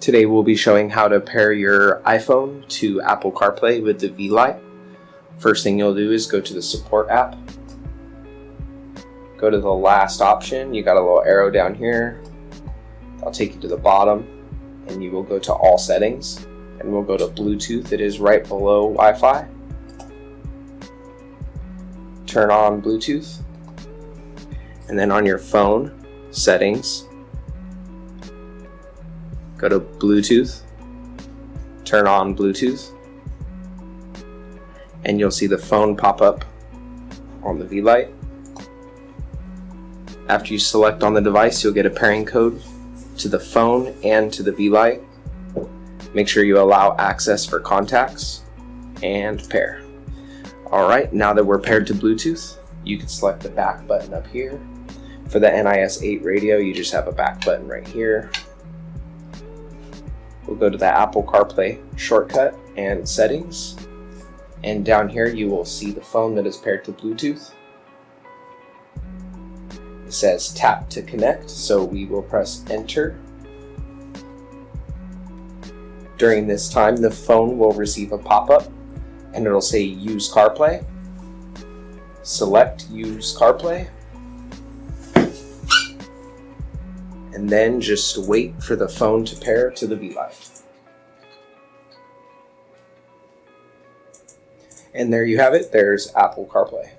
Today we'll be showing how to pair your iPhone to Apple CarPlay with the VLite. First thing you'll do is go to the support app. Go to the last option. You got a little arrow down here. I'll take you to the bottom and you will go to all settings and we'll go to Bluetooth. It is right below Wi-Fi. Turn on Bluetooth and then on your phone settings, go to Bluetooth, turn on Bluetooth, and you'll see the phone pop up on the VLite. After you select on the device, you'll get a pairing code to the phone and to the VLite. Make sure you allow access for contacts and pair. Alright, now that we're paired to Bluetooth, you can select the back button up here. For the NIS 8 radio, you just have a back button right here. We'll go to the Apple CarPlay shortcut and settings, and down here you will see the phone that is paired to Bluetooth. It says tap to connect, so we will press enter. During this time, the phone will receive a pop-up and it'll say use CarPlay. Select use CarPlay and then just wait for the phone to pair to the VLite. And there you have it, there's Apple CarPlay.